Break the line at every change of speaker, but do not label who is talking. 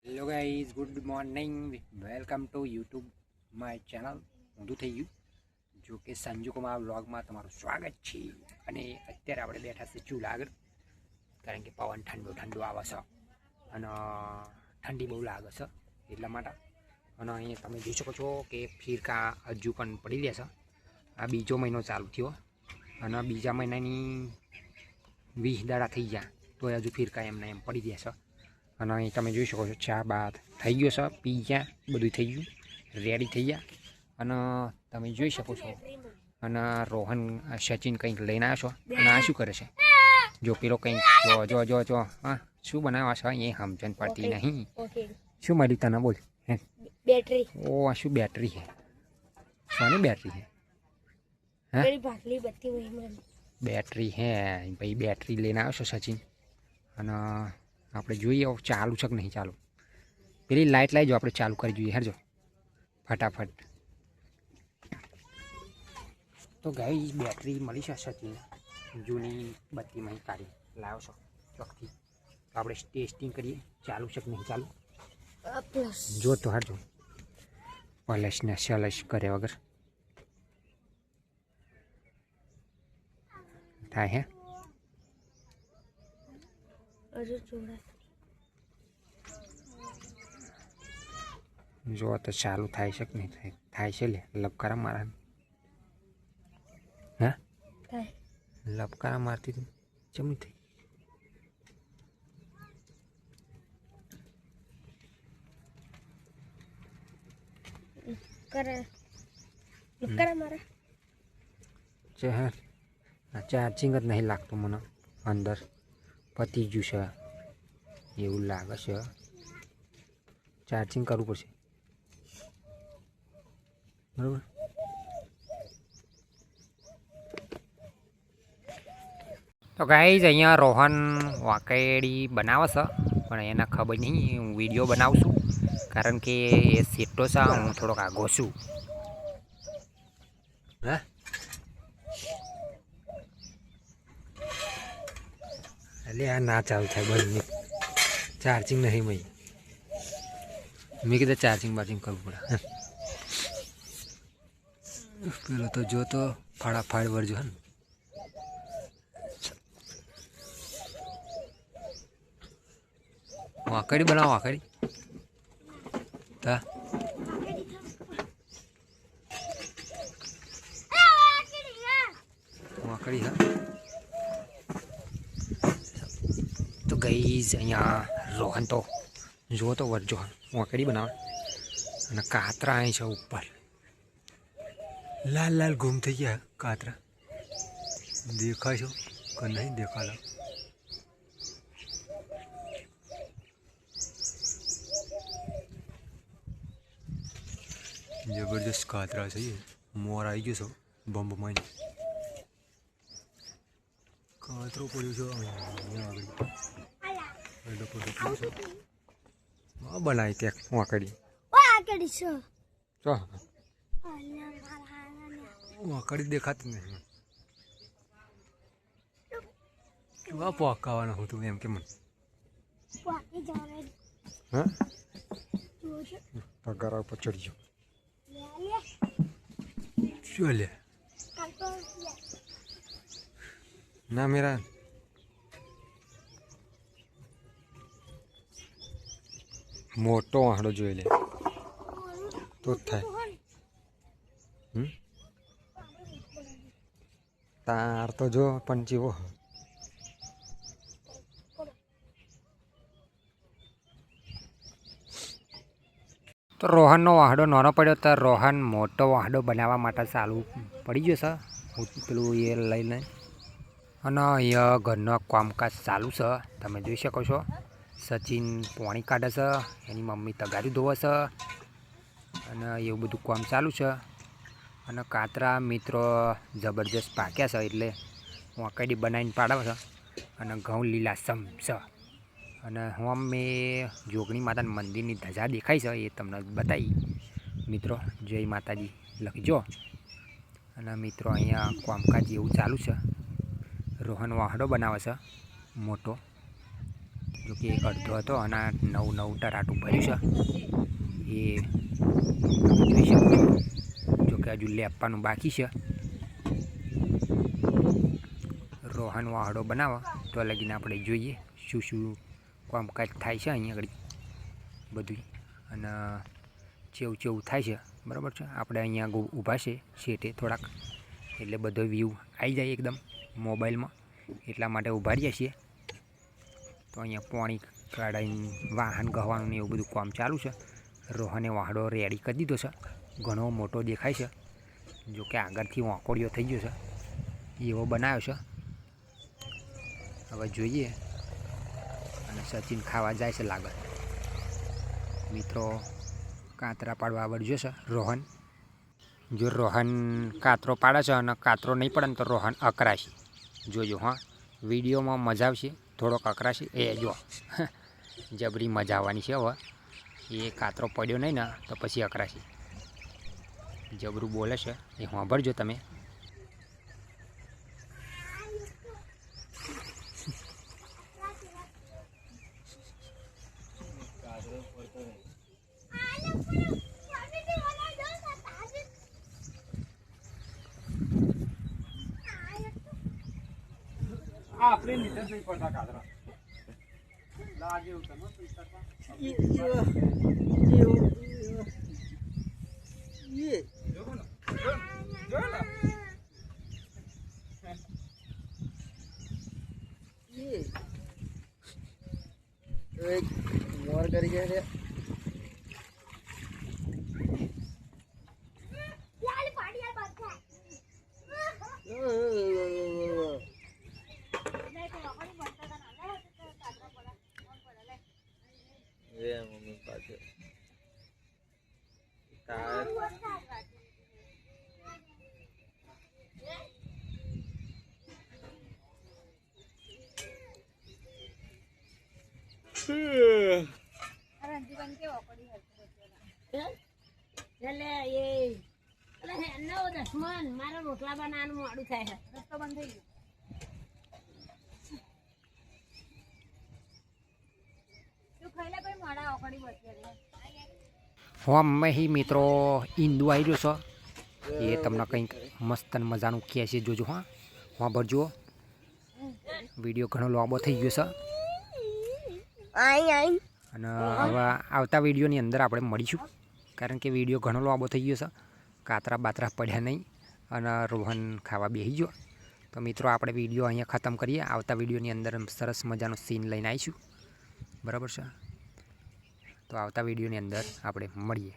Hello guys, good morning, welcome to YouTube my channel. ઊંધું થઈ ગયું જો કે સંજુકુમાર વ્લોગમાં તમારું સ્વાગત છે. અને અત્યારે આપણે બેઠા છે ચૂલા આગળ, કારણ કે પવન ઠંડો ઠંડો આવે છે અને ઠંડી બહુ લાગે છે એટલા માટે. અને અહીંયા તમે જોઈ શકો છો કે ફીરકા હજુ પણ પડી રહ્યા છે. આ બીજો મહિનો ચાલુ થયો અને બીજા મહિનાની 20 દાડા થઈ ગયા તો હજુ ફીરકા એમને એમ પડી રહ્યા છે. અને અહીં તમે જોઈ શકો છો ચા બાદ થઈ ગયો છે, પી ગયા, બધું થઈ ગયું, રેડી થઈ ગયા. અને તમે જોઈ શકો છો અને રોહન સચિન કંઈક લઈને આવ્યો છો. અને આ શું કરે છે જો પેલો કંઈક જો જો જો હા શું બનાવવા છે એ સમજણ પડતી નહીં. શું મળ્યું તને બોલ?
બેટરી.
ઓ આ શું બેટરી છે? શાની બેટરી છે? હા બેટરી હે ભાઈ, બેટરી લઈને આવ્યો છો સચિન. અને આપણે જોઈએ ચાલુ છે કે નહીં ચાલુ. પેલી લાઇટ લાવી જો, આપણે ચાલુ કરી જોઈએ હેરજો ફટાફટ. તો ગાઈસ બેટરી મળી છે સચિન, જૂની બત્તીમાં કાઢી લાવ્યો છો ચોકથી. તો આપણે ટેસ્ટિંગ કરીએ ચાલુ છે કે નહીં ચાલુ. જો તો હારજો પ્લસ ને સેલસ કરે વગર થાય હે. જો તો ચાલુ થાય છે કે નહીં થાય? થાય છે લે, લપકારા મારા. હા લપકારા મારતી તું ચમની થઈ. ચાર્જિંગ જ નહીં લાગતું મને, અંદર પતી ગયું છે એવું લાગે છે. ચાર્જિંગ કરવું પડશે બરાબર. તો ગાઈઝ અહીંયા રોહન વાકેડી બનાવે છે, પણ એને ખબર નહીં હું વિડીયો બનાવું છું, કારણ કે એ સેટો છે, હું થોડોક આગો છું. હા એટલે આ ના ચાલુ થાય બંધ, ચાર્જિંગ નહીં મય. મેં કીધું ચાર્જિંગ બાર્જિંગ કરવું પડે. પેલો તો જો તો ફાડાફાડ વળજો હે ને. વાકડી બનાવો, વાકડી તા વાકડી હા. તો ગઈઝ અહીંયા રોહન તો જુઓ તો વરજો વાકડી બનાવે. અને કાતરા અહીં છે ઉપર, લાલ લાલ ગુમ થઈ ગયા કાતરા. દેખાય છો કે નહીં દેખાલા? જબરજસ્ત કાતરા છે. મોર આવી ગયો છો બંબ માં, કાતરો પડ્યો છે. બનાવી ત્યાં વાકડી વાકડી દેખાતી નહીં. કેવા પોકાવાનું હતું એમ કે મને. હા પગાર ઉપર ચડી ગયો. શું લે ના મેરા મોટો વાહડો જોઈ લે તો જ થાય. તાર તો જો પણ જીવો. તો રોહનનો વાહડો નાનો પડ્યો તો રોહન મોટો વાહડો બનાવવા માટે ચાલુ પડી ગયો છે પેલું એ લઈને. અને અહીંયા ઘરનો કામકાજ ચાલુ છે, તમે જોઈ શકો છો. સચિન પાણી કાઢે છે, એની મમ્મી તગારી ધોવે છે, અને એવું બધું કામ ચાલુ છે. અને કાતરા મિત્રો જબરજસ્ત પાક્યા છે, એટલે વાકડી બનાવીને પાડે છે. અને ઘઉં લીલાસમ છે. અને હું મેં જોગણી માતાના મંદિરની ધજા દેખાય છે એ તમને બતાવી મિત્રો. જય માતાજી લખજો. અને મિત્રો અહીંયા કામકાજ એવું ચાલુ છે. રોહન વાહડો બનાવે છે મોટો. જો કે એક અડધો હતો અને નવું ટરાટું ભર્યું છે એ જોઈ શકો છો. જો કે હજુ લેપવાનું બાકી છે. રોહન વાહડો બનાવો તો લગીને આપણે જોઈએ શું કામકાજ થાય છે અહીંયા આગળ બધું અને ચેવું થાય છે. બરાબર છે. આપણે અહીંયા ઊભા છે શેઠે થોડાક, એટલે બધો વ્યૂ આવી જાય એકદમ મોબાઈલમાં, એટલા માટે ઊભા રહીએ છીએ. તો અહીંયા પાણી કાઢીને વાહન ગહવાનું ને એવું બધું કામ ચાલુ છે. રોહને વાહડો રેડી કરી દીધો છે, ઘણો મોટો દેખાય છે. જો કે આગળથી વાંકોડિયો થઈ ગયો છે એવો બનાવ્યો છે. હવે જોઈએ. અને સચિન ખાવા જાય છે લાગે. મિત્રો કાતરા પાડવા આવડજો છે રોહન. જો રોહન કાતરો પાડે છે અને કાતરો નહીં પડે ને તો રોહન અકરાશે. જોજો હા, વિડીયોમાં મજા આવશે. થોડોક અકરાશે એ જો જબરી મજા આવવાની છે. હવે એ કાતરો પડ્યો નહીં ને તો પછી અકરાશે. જબરું બોલે છે એ સાંભળજો તમે.
આપણે નીચે નહીં પડતા કાતરા લાગે એવું તમે મોર કરી ગયા મમ્મી પાસે
મારા રોટલા બનાવવાનું મોડું થાય છે. રસ્તો બંધ થઈ ગયો.
હી મિત્રો ઈંદુ આવી રહ્યો છે. એ તમને કંઈક મસ્ત મજાનું કહે છે. જોજો હા, ભરજો. વિડીયો ઘણો લાંબો થઈ ગયો છે અને હવે આવતા વિડીયોની અંદર આપણે મળીશું, કારણ કે વિડીયો ઘણો લાંબો થઈ ગયો છે. કાતરા બાતરા પડ્યા નહીં અને રોહન ખાવા બેસી ગયો. તો મિત્રો આપણે વિડીયો અહીંયા ખતમ કરીએ. આવતા વિડીયોની અંદર સરસ મજાનો સીન લઈને આવીશું. બરાબર છે. તો આવતા વિડીયોની અંદર આપણે મળીએ.